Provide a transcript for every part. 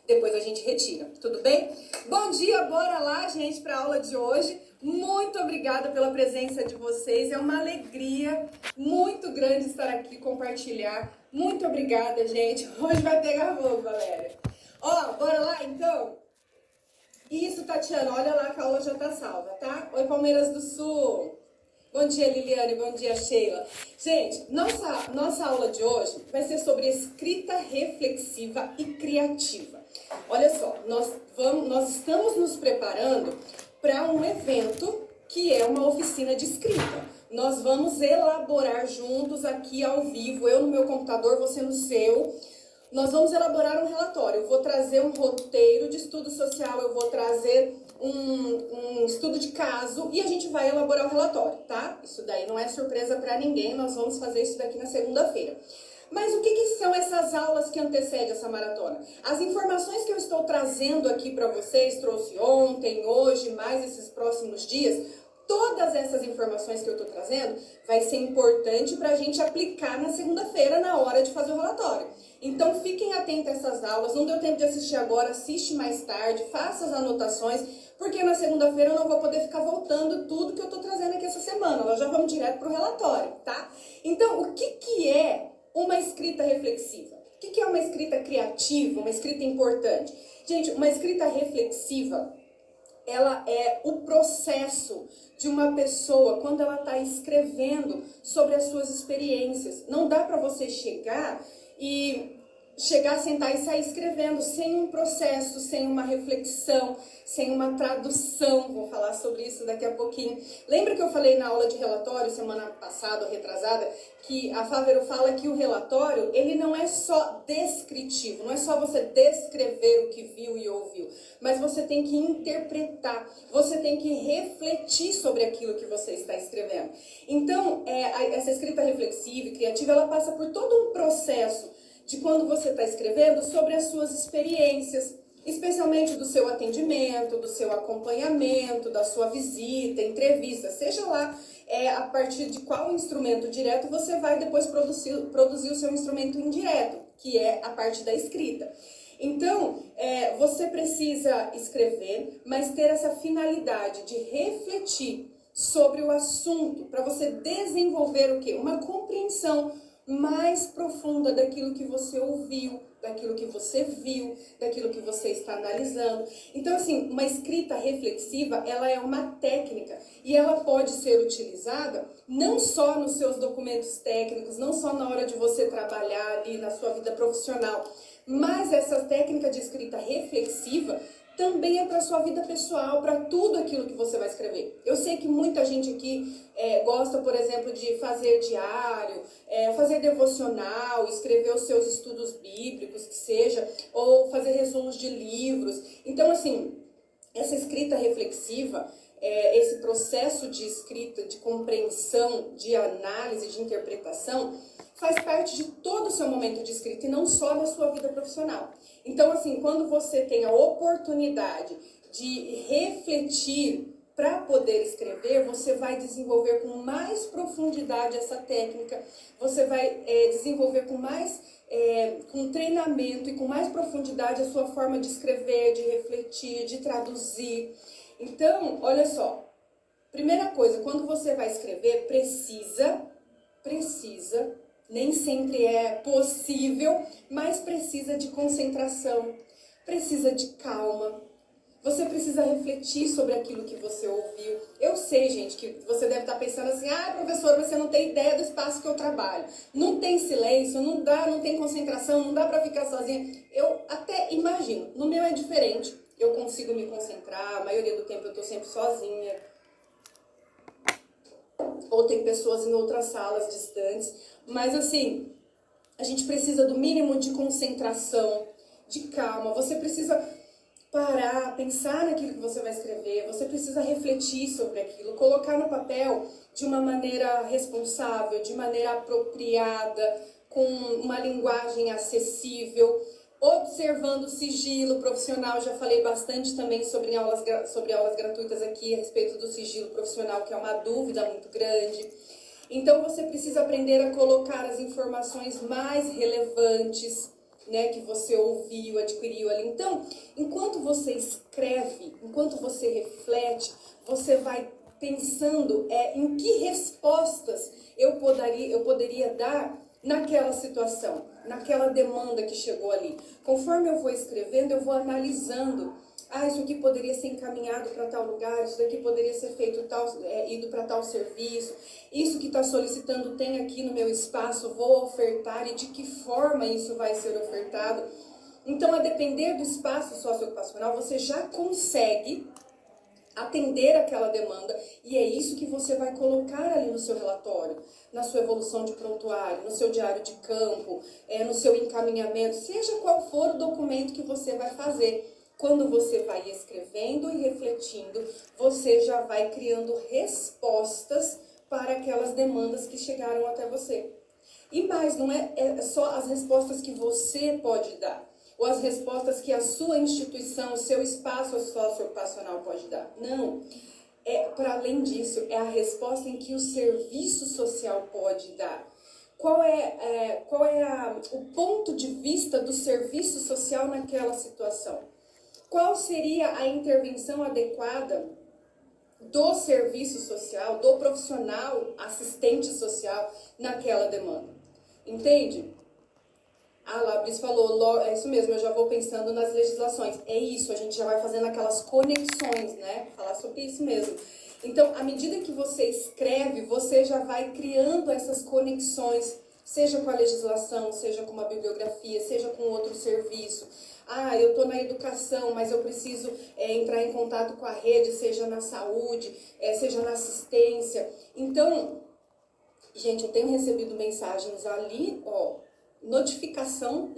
Depois a gente retira, tudo bem? Bom dia, bora lá, gente, para a aula de hoje. Muito obrigada pela presença de vocês, é uma alegria muito grande estar aqui, compartilhar. Muito obrigada, gente. Hoje vai pegar fogo, Valéria. Ó, bora lá, então? Isso, Tatiana, olha lá que a aula já tá salva, tá? Oi, Palmeiras do Sul. Bom dia, Liliane. Bom dia, Sheila. Gente, nossa aula de hoje vai ser sobre escrita reflexiva e criativa. Olha só, nós estamos nos preparando para um evento que é uma oficina de escrita. Nós vamos elaborar juntos aqui ao vivo, eu no meu computador, você no seu. Nós vamos elaborar um relatório. Eu vou trazer um roteiro de estudo social, eu vou trazer um estudo de caso e a gente vai elaborar o relatório, tá? Isso daí não é surpresa para ninguém, nós vamos fazer isso daqui na segunda-feira. Mas o que são essas aulas que antecedem essa maratona? As informações que eu estou trazendo aqui para vocês, trouxe ontem, hoje, mais esses próximos dias, todas essas informações que eu estou trazendo vai ser importante para a gente aplicar na segunda-feira na hora de fazer o relatório. Então fiquem atentos a essas aulas, não deu tempo de assistir agora, assiste mais tarde, faça as anotações, porque na segunda-feira eu não vou poder ficar voltando tudo que eu estou trazendo aqui essa semana, nós já vamos direto para o relatório, tá? Então, o que é uma escrita reflexiva? O que é uma escrita criativa, uma escrita importante? Gente, uma escrita reflexiva, ela é o processo de uma pessoa quando ela está escrevendo sobre as suas experiências. Não dá para você chegar, sentar e sair escrevendo sem um processo, sem uma reflexão, sem uma tradução. Vou falar sobre isso daqui a pouquinho. Lembra que eu falei na aula de relatório, semana passada ou retrasada, que a Fávero fala que o relatório, ele não é só descritivo, não é só você descrever o que viu e ouviu, mas você tem que interpretar, você tem que refletir sobre aquilo que você está escrevendo. Então, essa escrita reflexiva e criativa, ela passa por todo um processo de quando você está escrevendo sobre as suas experiências, especialmente do seu atendimento, do seu acompanhamento, da sua visita, entrevista, seja lá a partir de qual instrumento direto você vai depois produzir o seu instrumento indireto, que é a parte da escrita. Então, você precisa escrever, mas ter essa finalidade de refletir sobre o assunto, para você desenvolver o quê? Uma compreensão mais profunda daquilo que você ouviu, daquilo que você viu, daquilo que você está analisando. Então, assim, uma escrita reflexiva, ela é uma técnica e ela pode ser utilizada não só nos seus documentos técnicos, não só na hora de você trabalhar ali na sua vida profissional, mas essa técnica de escrita reflexiva também é para a sua vida pessoal, para tudo aquilo que você vai escrever. Eu sei que muita gente aqui gosta, por exemplo, de fazer diário, fazer devocional, escrever os seus estudos bíblicos, que seja, ou fazer resumos de livros. Então, assim, essa escrita reflexiva, esse processo de escrita, de compreensão, de análise, de interpretação, faz parte de todo o seu momento de escrita e não só na sua vida profissional. Então, assim, quando você tem a oportunidade de refletir para poder escrever, você vai desenvolver com mais profundidade essa técnica, você vai desenvolver com treinamento e com mais profundidade a sua forma de escrever, de refletir, de traduzir. Então, olha só, primeira coisa, quando você vai escrever, precisa, nem sempre é possível, mas precisa de concentração, precisa de calma. Você precisa refletir sobre aquilo que você ouviu. Eu sei, gente, que você deve estar pensando assim, professora, você não tem ideia do espaço que eu trabalho. Não tem silêncio, não tem concentração, não dá para ficar sozinha. Eu até imagino, no meu é diferente. Eu consigo me concentrar, a maioria do tempo eu estou sempre sozinha. Ou tem pessoas em outras salas distantes. Mas assim, a gente precisa do mínimo de concentração, de calma. Você precisa parar, pensar naquilo que você vai escrever. Você precisa refletir sobre aquilo, colocar no papel de uma maneira responsável, de maneira apropriada, com uma linguagem acessível, observando o sigilo profissional. Já falei bastante também sobre aulas gratuitas aqui a respeito do sigilo profissional, que é uma dúvida muito grande. Então você precisa aprender a colocar as informações mais relevantes, né, que você ouviu, adquiriu ali. Então, enquanto você escreve, enquanto você reflete, você vai pensando em que respostas eu poderia dar naquela situação, naquela demanda que chegou ali. Conforme eu vou escrevendo, eu vou analisando. Ah, isso aqui poderia ser encaminhado para tal lugar, isso daqui poderia ser feito ido para tal serviço, isso que está solicitando tem aqui no meu espaço, vou ofertar e de que forma isso vai ser ofertado. Então, a depender do espaço socioocupacional, você já consegue atender aquela demanda e é isso que você vai colocar ali no seu relatório, na sua evolução de prontuário, no seu diário de campo, no seu encaminhamento, seja qual for o documento que você vai fazer. Quando você vai escrevendo e refletindo, você já vai criando respostas para aquelas demandas que chegaram até você. E mais, não é só as respostas que você pode dar, ou as respostas que a sua instituição, o seu espaço socioocupacional pode dar. Não. Para além disso, é a resposta em que o serviço social pode dar. Qual é o ponto de vista do serviço social naquela situação? Qual seria a intervenção adequada do serviço social, do profissional assistente social naquela demanda? Entende? A Labris falou, é isso mesmo, eu já vou pensando nas legislações. É isso, a gente já vai fazendo aquelas conexões, né? Falar sobre isso mesmo. Então, à medida que você escreve, você já vai criando essas conexões, seja com a legislação, seja com uma bibliografia, seja com outro serviço. Ah, eu estou na educação, mas eu preciso entrar em contato com a rede, seja na saúde, seja na assistência. Então, gente, eu tenho recebido mensagens ali, notificação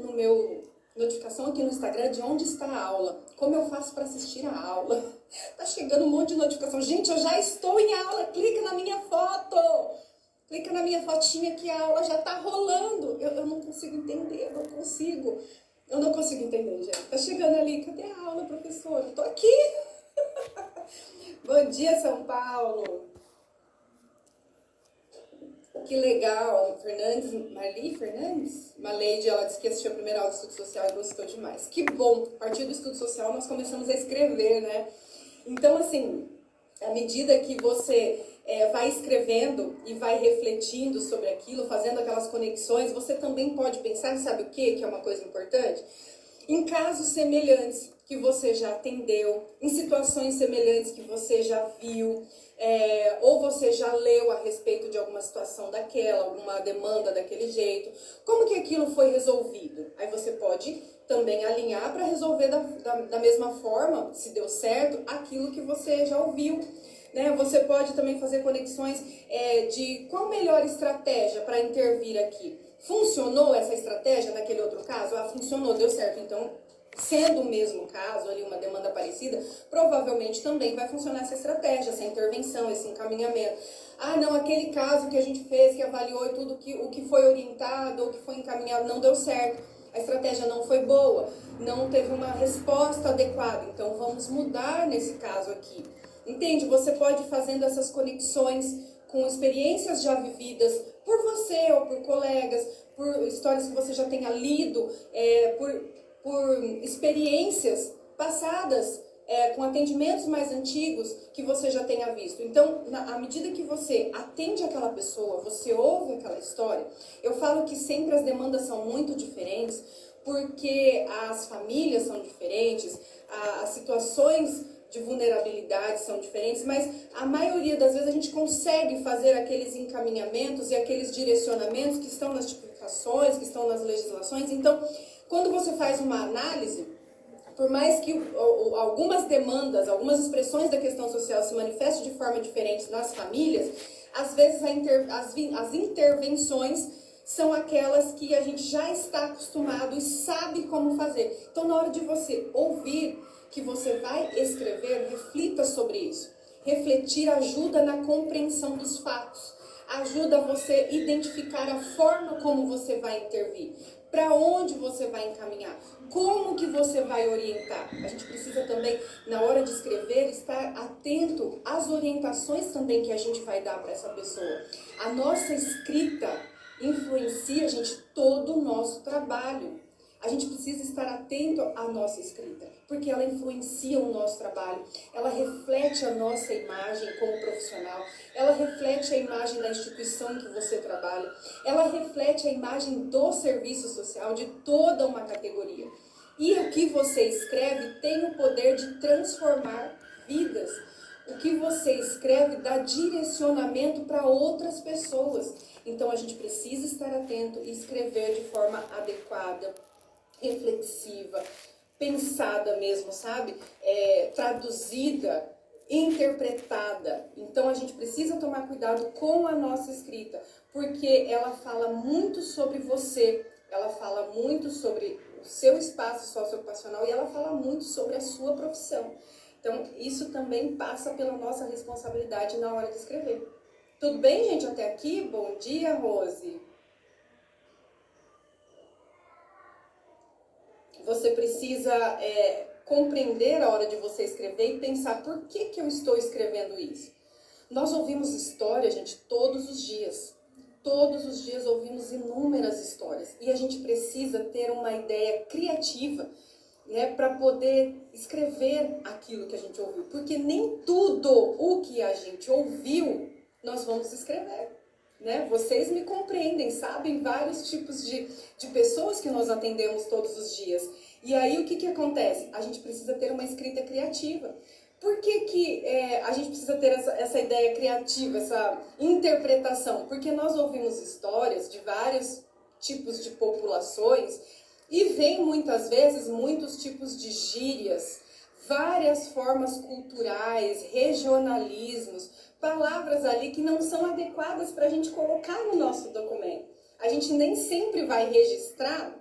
aqui no Instagram de onde está a aula. Como eu faço para assistir a aula? Tá chegando um monte de notificação. Gente, eu já estou em aula, clica na minha foto. Clica na minha fotinha que a aula já tá rolando. Eu não consigo entender, eu não consigo entender, gente. Tá chegando ali, cadê a aula, professora? Tô aqui. Bom dia, São Paulo. Que legal, Marli Fernandes? Maleide, ela disse que assistiu a primeira aula de estudo social e gostou demais. Que bom, a partir do estudo social nós começamos a escrever, né? Então, assim, à medida que você vai escrevendo e vai refletindo sobre aquilo, fazendo aquelas conexões, você também pode pensar, sabe o quê? Que é uma coisa importante? Em casos semelhantes que você já atendeu, em situações semelhantes que você já viu, ou você já leu a respeito de alguma situação daquela, alguma demanda daquele jeito, como que aquilo foi resolvido? Aí você pode também alinhar para resolver da mesma forma, se deu certo, aquilo que você já ouviu. Né? Você pode também fazer conexões de qual melhor estratégia para intervir aqui. Funcionou essa estratégia naquele outro caso? Ah, funcionou, deu certo. Então, sendo o mesmo caso, ali uma demanda parecida, provavelmente também vai funcionar essa estratégia, essa intervenção, esse encaminhamento. Ah, não, aquele caso que a gente fez, que avaliou e tudo, o que foi orientado ou que foi encaminhado não deu certo. A estratégia não foi boa, não teve uma resposta adequada. Então, vamos mudar nesse caso aqui. Entende? Você pode ir fazendo essas conexões com experiências já vividas por você ou por colegas, por histórias que você já tenha lido, por experiências passadas, com atendimentos mais antigos que você já tenha visto. Então, à medida que você atende aquela pessoa, você ouve aquela história, eu falo que sempre as demandas são muito diferentes, porque as famílias são diferentes, as situações de vulnerabilidade são diferentes, mas a maioria das vezes a gente consegue fazer aqueles encaminhamentos e aqueles direcionamentos que estão nas tipificações, que estão nas legislações. Então, quando você faz uma análise, por mais que algumas demandas, algumas expressões da questão social se manifestem de forma diferente nas famílias, às vezes as intervenções são aquelas que a gente já está acostumado e sabe como fazer. Então, na hora de você ouvir que você vai escrever, reflita sobre isso. Refletir ajuda na compreensão dos fatos, ajuda você identificar a forma como você vai intervir, para onde você vai encaminhar, como que você vai orientar. A gente precisa também, na hora de escrever, estar atento às orientações também que a gente vai dar para essa pessoa. A nossa escrita influencia, gente, todo o nosso trabalho. A gente precisa estar atento à nossa escrita, porque ela influencia o nosso trabalho, ela reflete a nossa imagem como profissional, ela reflete a imagem da instituição em que você trabalha, ela reflete a imagem do serviço social, de toda uma categoria. E o que você escreve tem o poder de transformar vidas. O que você escreve dá direcionamento para outras pessoas. Então a gente precisa estar atento e escrever de forma adequada, reflexiva, pensada mesmo, sabe? Traduzida, interpretada. Então a gente precisa tomar cuidado com a nossa escrita, porque ela fala muito sobre você, ela fala muito sobre o seu espaço socioocupacional e ela fala muito sobre a sua profissão. Então isso também passa pela nossa responsabilidade na hora de escrever. Tudo bem, gente, até aqui? Bom dia, Rose. Você precisa compreender a hora de você escrever e pensar por que eu estou escrevendo isso. Nós ouvimos história, gente, todos os dias. Todos os dias ouvimos inúmeras histórias. E a gente precisa ter uma ideia criativa, né, para poder escrever aquilo que a gente ouviu. Porque nem tudo o que a gente ouviu, nós vamos escrever. Né? Vocês me compreendem, sabem vários tipos de pessoas que nós atendemos todos os dias. E aí o que acontece? A gente precisa ter uma escrita criativa. Por que a gente precisa ter essa ideia criativa, essa interpretação? Porque nós ouvimos histórias de vários tipos de populações e vem muitas vezes muitos tipos de gírias, várias formas culturais, regionalismos, palavras ali que não são adequadas para a gente colocar no nosso documento. A gente nem sempre vai registrar,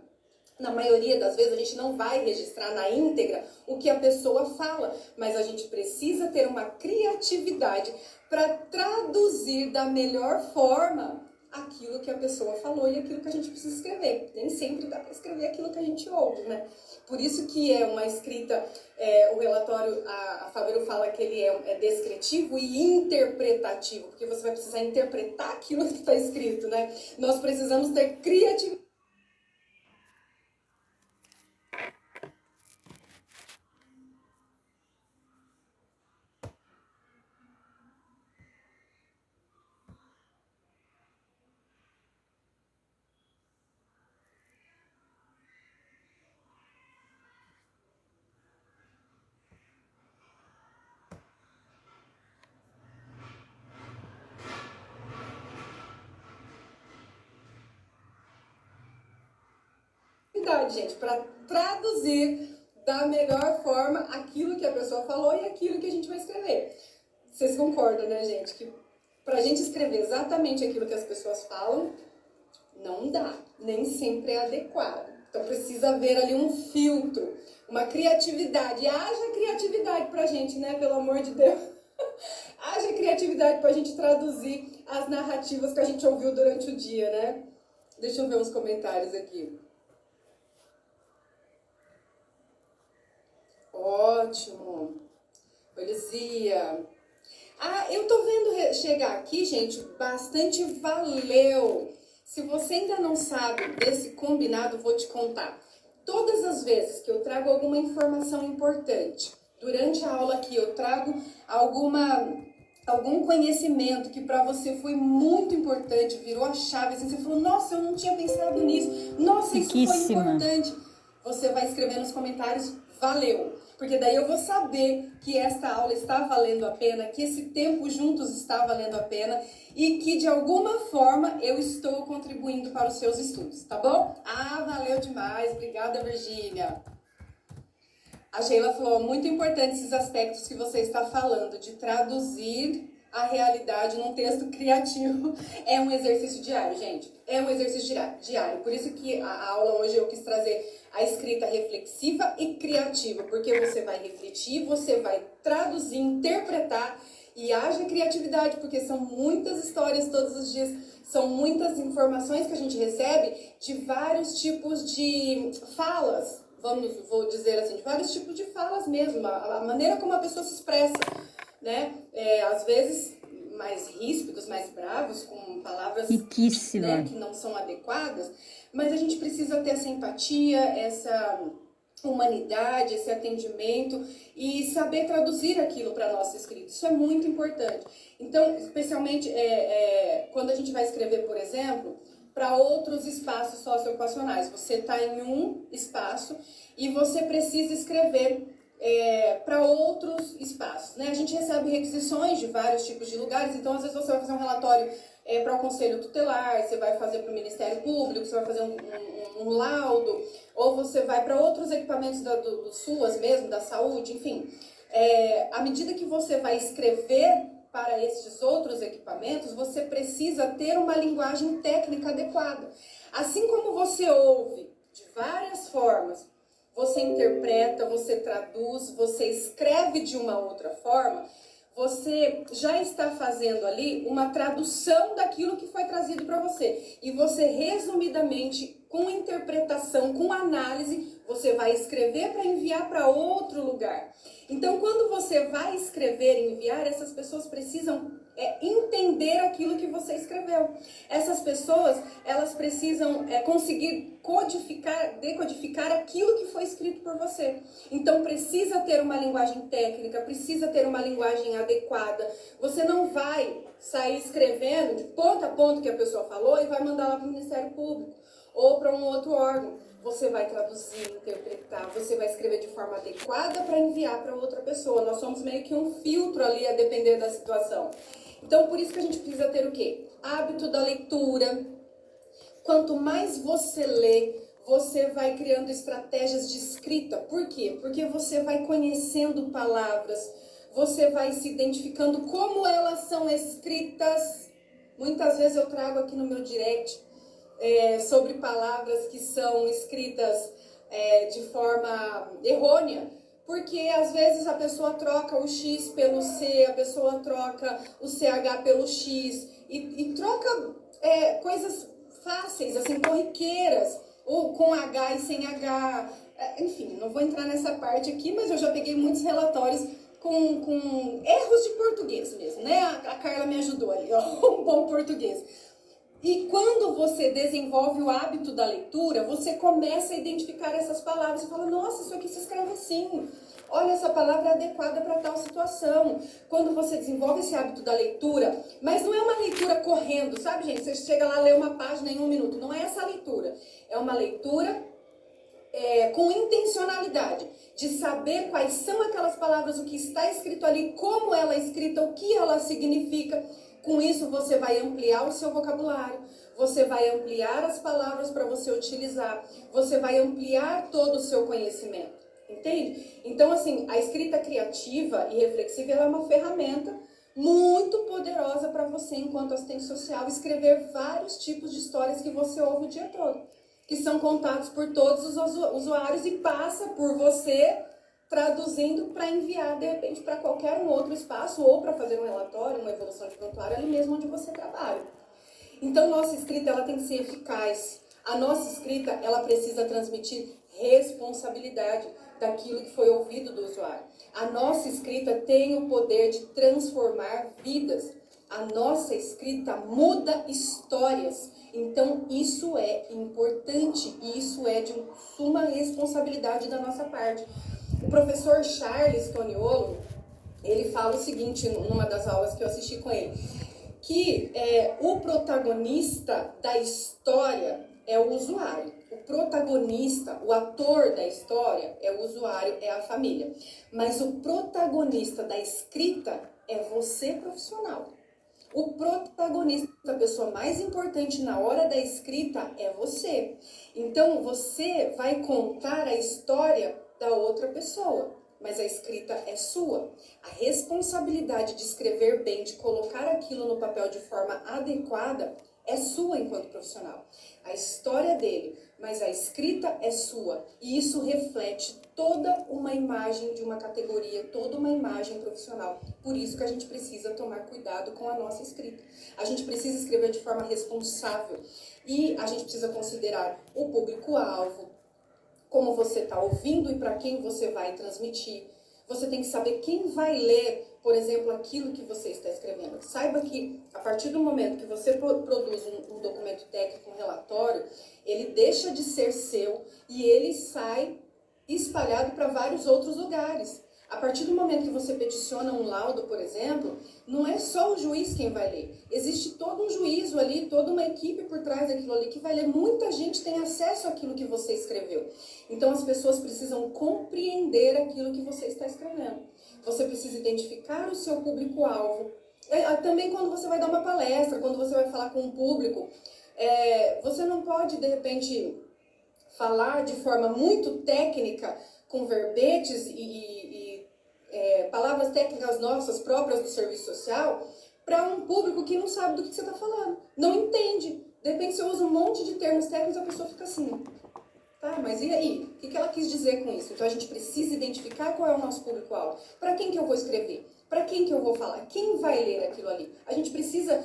na maioria das vezes a gente não vai registrar na íntegra o que a pessoa fala, mas a gente precisa ter uma criatividade para traduzir da melhor forma aquilo que a pessoa falou e aquilo que a gente precisa escrever. Nem sempre dá para escrever aquilo que a gente ouve, né? Por isso que é uma escrita, o relatório, a Fabeiro fala que ele é descritivo e interpretativo, porque você vai precisar interpretar aquilo que está escrito, né? Nós precisamos ter criatividade. Gente, para traduzir da melhor forma aquilo que a pessoa falou e aquilo que a gente vai escrever. Vocês concordam, né, gente? Que pra gente escrever exatamente aquilo que as pessoas falam, não dá. Nem sempre é adequado. Então precisa haver ali um filtro, uma criatividade. E haja criatividade pra gente, né? Pelo amor de Deus. Haja criatividade pra gente traduzir as narrativas que a gente ouviu durante o dia, né? Deixa eu ver uns comentários aqui. Ótimo. Polizia. Eu tô vendo chegar aqui, gente, bastante valeu. Se você ainda não sabe desse combinado, vou te contar. Todas as vezes que eu trago alguma informação importante, durante a aula aqui eu trago algum conhecimento que para você foi muito importante, virou a chave, assim, você falou, nossa, eu não tinha pensado nisso, nossa, isso foi importante. Você vai escrever nos comentários, valeu. Porque daí eu vou saber que esta aula está valendo a pena, que esse tempo juntos está valendo a pena e que de alguma forma eu estou contribuindo para os seus estudos, tá bom? Valeu demais. Obrigada, Virgínia. A Sheila falou, muito importante esses aspectos que você está falando, de traduzir a realidade num texto criativo. É um exercício diário, gente. É um exercício diário. Por isso que a aula hoje eu quis trazer a escrita reflexiva e criativa, porque você vai refletir, você vai traduzir, interpretar e haja criatividade, porque são muitas histórias todos os dias, são muitas informações que a gente recebe de vários tipos de falas, vou dizer assim, de vários tipos de falas mesmo, a maneira como a pessoa se expressa, né? Às vezes mais ríspidos, mais bravos, com palavras, Riquíssima. né, que não são adequadas, mas a gente precisa ter essa empatia, essa humanidade, esse atendimento e saber traduzir aquilo para a nossa escrita. Isso é muito importante. Então, especialmente quando a gente vai escrever, por exemplo, para outros espaços socioocupacionais. Você está em um espaço e você precisa escrever para outros espaços, né? A gente recebe requisições de vários tipos de lugares, então às vezes você vai fazer um relatório para o Conselho Tutelar, você vai fazer para o Ministério Público, você vai fazer um laudo, ou você vai para outros equipamentos do SUAS mesmo, da saúde, enfim. À medida que você vai escrever para esses outros equipamentos, você precisa ter uma linguagem técnica adequada. Assim como você ouve de várias formas, você interpreta, você traduz, você escreve de uma outra forma, você já está fazendo ali uma tradução daquilo que foi trazido para você. E você, resumidamente, com interpretação, com análise, você vai escrever para enviar para outro lugar. Então, quando você vai escrever e enviar, essas pessoas precisam entender aquilo que você escreveu. Essas pessoas, elas precisam conseguir decodificar aquilo que foi escrito por você. Então, precisa ter uma linguagem técnica, precisa ter uma linguagem adequada. Você não vai sair escrevendo de ponta a ponta que a pessoa falou e vai mandar lá para o Ministério Público ou para um outro órgão. Você vai traduzir, interpretar, você vai escrever de forma adequada para enviar para outra pessoa. Nós somos meio que um filtro ali, a depender da situação. Então, por isso que a gente precisa ter o quê? Hábito da leitura. Quanto mais você lê, você vai criando estratégias de escrita. Por quê? Porque você vai conhecendo palavras, você vai se identificando como elas são escritas. Muitas vezes eu trago aqui no meu direct sobre palavras que são escritas de forma errônea, porque às vezes a pessoa troca o X pelo C, a pessoa troca o CH pelo X e troca coisas fáceis, assim, corriqueiras, ou com H e sem H, enfim, não vou entrar nessa parte aqui, mas eu já peguei muitos relatórios com erros de português mesmo, né? A Carla me ajudou ali, ó, um bom português. E quando você desenvolve o hábito da leitura, você começa a identificar essas palavras e fala, nossa, isso aqui se escreve assim. Olha, essa palavra é adequada para tal situação. Quando você desenvolve esse hábito da leitura, mas não é uma leitura correndo, sabe, gente? Você chega lá, lê uma página em 1 minuto. Não é essa leitura. É uma leitura com intencionalidade, de saber quais são aquelas palavras, o que está escrito ali, como ela é escrita, o que ela significa. Com isso, você vai ampliar o seu vocabulário, você vai ampliar as palavras para você utilizar, você vai ampliar todo o seu conhecimento, entende? Então, assim, a escrita criativa e reflexiva ela é uma ferramenta muito poderosa para você, enquanto assistente social, escrever vários tipos de histórias que você ouve o dia todo, que são contados por todos os usuários e passa por você traduzindo para enviar, de repente, para qualquer um outro espaço ou para fazer um relatório, uma evolução de prontuário ali mesmo onde você trabalha. Então, nossa escrita ela tem que ser eficaz. A nossa escrita ela precisa transmitir responsabilidade daquilo que foi ouvido do usuário. A nossa escrita tem o poder de transformar vidas. A nossa escrita muda histórias. Então, isso é importante e isso é de suma responsabilidade da nossa parte. O professor Charles Toniolo, ele fala o seguinte, numa das aulas que eu assisti com ele, que o protagonista da história é o usuário. O protagonista, o ator da história é o usuário, é a família. Mas o protagonista da escrita é você, profissional. O protagonista, a pessoa mais importante na hora da escrita é você. Então, você vai contar a história da outra pessoa, mas a escrita é sua. A responsabilidade de escrever bem, de colocar aquilo no papel de forma adequada, é sua enquanto profissional. A história dele, mas a escrita é sua. E isso reflete toda uma imagem de uma categoria, toda uma imagem profissional. Por isso que a gente precisa tomar cuidado com a nossa escrita. A gente precisa escrever de forma responsável. E a gente precisa considerar o público-alvo, como você está ouvindo e para quem você vai transmitir. Você tem que saber quem vai ler, por exemplo, aquilo que você está escrevendo. Saiba que, a partir do momento que você produz um documento técnico, um relatório, ele deixa de ser seu e ele sai espalhado para vários outros lugares. A partir do momento que você peticiona um laudo, por exemplo, não é só o juiz quem vai ler. Existe todo um juízo ali, toda uma equipe por trás daquilo ali que vai ler. Muita gente tem acesso àquilo que você escreveu. Então as pessoas precisam compreender aquilo que você está escrevendo. Você precisa identificar o seu público-alvo. Também quando você vai dar uma palestra, quando você vai falar com um público, você não pode, de repente, falar de forma muito técnica, com verbetes palavras técnicas nossas, próprias do serviço social, para um público que não sabe do que você está falando, não entende. De repente você usa um monte de termos técnicos e a pessoa fica assim, tá, mas e aí? O que ela quis dizer com isso? Então a gente precisa identificar qual é o nosso público-alvo. Para quem que eu vou escrever? Para quem que eu vou falar? Quem vai ler aquilo ali? A gente precisa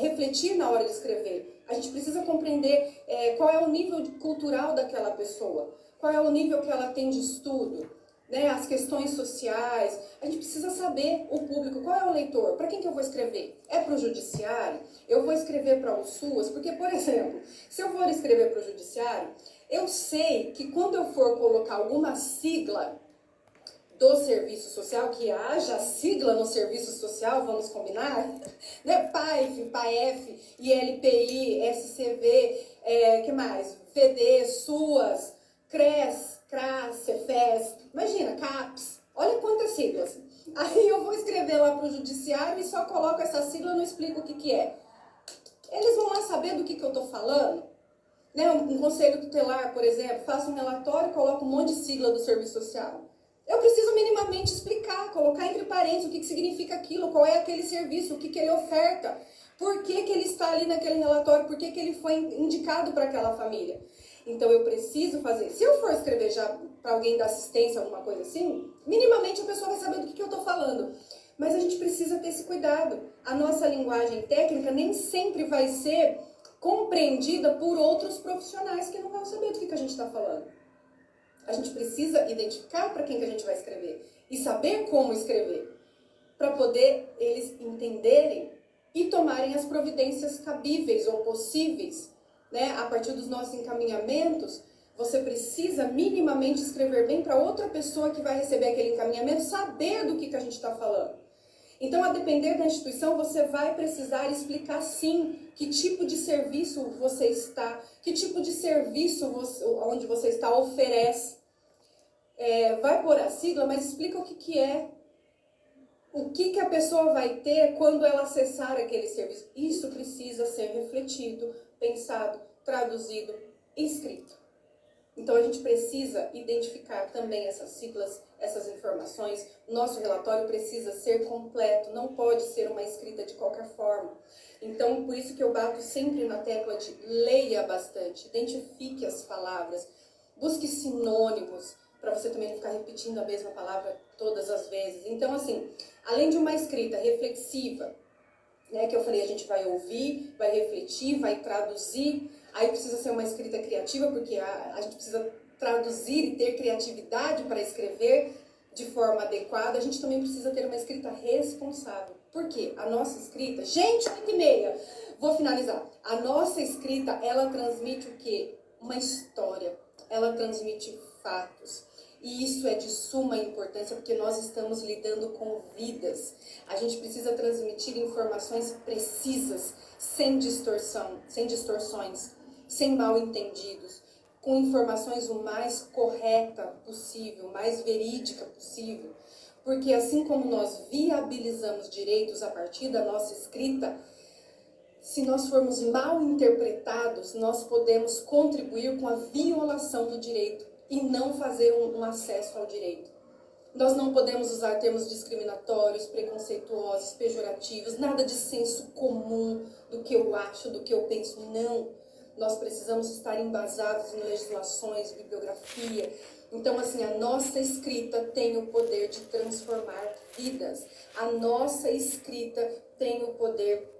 refletir na hora de escrever. A gente precisa compreender qual é o nível cultural daquela pessoa. Qual é o nível que ela tem de estudo. Né, as questões sociais, a gente precisa saber o público, qual é o leitor, para quem que eu vou escrever? É para o judiciário? Eu vou escrever para o SUAS? Porque, por exemplo, se eu for escrever para o judiciário, eu sei que quando eu for colocar alguma sigla do serviço social, que haja sigla no serviço social, vamos combinar, né? PAIF, PAEF, ILPI, SCV, que mais? VD, SUAS, CRES, CRAS, CEFES, imagina, CAPS, olha quantas siglas. Aí eu vou escrever lá para o judiciário e só coloco essa sigla e não explico o que é. Eles vão lá saber do que eu estou falando? Né? Um conselho tutelar, por exemplo, faço um relatório e coloco um monte de sigla do serviço social. Eu preciso minimamente explicar, colocar entre parênteses o que significa aquilo, qual é aquele serviço, o que ele oferta, por que ele está ali naquele relatório, por que ele foi indicado para aquela família. Então eu preciso fazer. Se eu for escrever já para alguém da assistência, alguma coisa assim, minimamente a pessoa vai saber do que eu estou falando. Mas a gente precisa ter esse cuidado. A nossa linguagem técnica nem sempre vai ser compreendida por outros profissionais que não vão saber do que a gente está falando. A gente precisa identificar para quem que a gente vai escrever e saber como escrever, para poder eles entenderem e tomarem as providências cabíveis ou possíveis. Né? A partir dos nossos encaminhamentos, você precisa minimamente escrever bem para outra pessoa que vai receber aquele encaminhamento, saber do que a gente está falando. Então, a depender da instituição, você vai precisar explicar sim que tipo de serviço você está, que tipo de serviço onde você está oferece. Vai pôr a sigla, mas explica o que é. O que a pessoa vai ter quando ela acessar aquele serviço. Isso precisa ser refletido, pensado, traduzido, escrito. Então a gente precisa identificar também essas siglas, essas informações. Nosso relatório precisa ser completo, não pode ser uma escrita de qualquer forma. Então por isso que eu bato sempre na tecla de leia bastante, identifique as palavras, busque sinônimos, para você também não ficar repetindo a mesma palavra todas as vezes. Então assim, além de uma escrita reflexiva, né, que eu falei, a gente vai ouvir, vai refletir, vai traduzir. Aí precisa ser uma escrita criativa, porque a gente precisa traduzir e ter criatividade para escrever de forma adequada. A gente também precisa ter uma escrita responsável. Por quê? A nossa escrita... Gente, 8h30! Vou finalizar. A nossa escrita, ela transmite o quê? Uma história. Ela transmite fatos. E isso é de suma importância, porque nós estamos lidando com vidas. A gente precisa transmitir informações precisas, sem distorção, sem distorções, sem mal-entendidos, com informações o mais correta possível, mais verídica possível. Porque assim como nós viabilizamos direitos a partir da nossa escrita, se nós formos mal interpretados, nós podemos contribuir com a violação do direito e não fazer um acesso ao direito. Nós não podemos usar termos discriminatórios, preconceituosos, pejorativos, nada de senso comum, do que eu acho, do que eu penso, não. Nós precisamos estar embasados em legislações, bibliografia. Então, assim, a nossa escrita tem o poder de transformar vidas. A nossa escrita tem o poder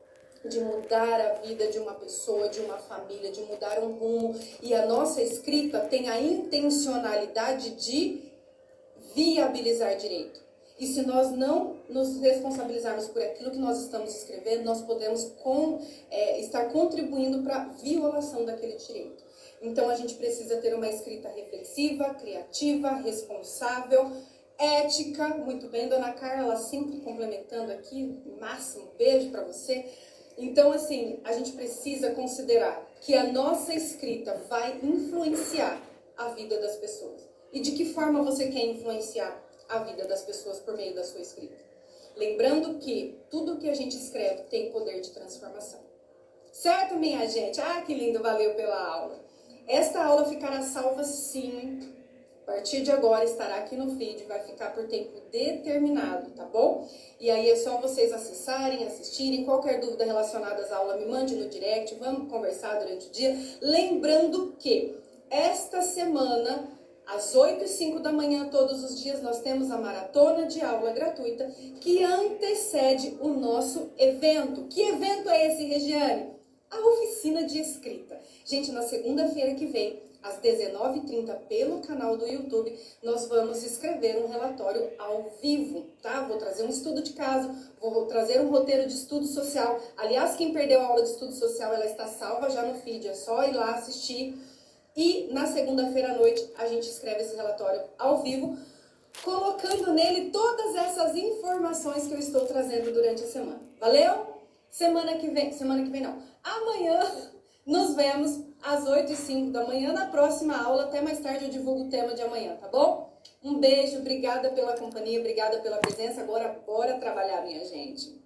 de mudar a vida de uma pessoa, de uma família, de mudar um rumo. E a nossa escrita tem a intencionalidade de viabilizar direito. E se nós não nos responsabilizarmos por aquilo que nós estamos escrevendo, nós podemos estar contribuindo para a violação daquele direito. Então, a gente precisa ter uma escrita reflexiva, criativa, responsável, ética. Muito bem, dona Carla, sempre complementando aqui, máximo beijo para você. Então, assim, a gente precisa considerar que a nossa escrita vai influenciar a vida das pessoas. E de que forma você quer influenciar a vida das pessoas por meio da sua escrita? Lembrando que tudo que a gente escreve tem poder de transformação. Certo, minha gente? Ah, que lindo, valeu pela aula. Esta aula ficará salva sim. A partir de agora estará aqui no feed, vai ficar por tempo determinado, tá bom? E aí é só vocês acessarem, assistirem. Qualquer dúvida relacionada às aulas, me mande no direct, vamos conversar durante o dia. Lembrando que esta semana, às 8h05 da manhã, todos os dias, nós temos a maratona de aula gratuita que antecede o nosso evento. Que evento é esse, Regiane? A oficina de escrita. Gente, na segunda-feira que vem, às 19h30, pelo canal do YouTube, nós vamos escrever um relatório ao vivo, tá? Vou trazer um estudo de caso, vou trazer um roteiro de estudo social. Aliás, quem perdeu a aula de estudo social, ela está salva já no feed, é só ir lá assistir. E na segunda-feira à noite, a gente escreve esse relatório ao vivo, colocando nele todas essas informações que eu estou trazendo durante a semana. Valeu? Semana que vem não. Amanhã nos vemos às 8h05 da manhã na próxima aula. Até mais tarde eu divulgo o tema de amanhã, tá bom? Um beijo, obrigada pela companhia, obrigada pela presença. Agora bora trabalhar, minha gente.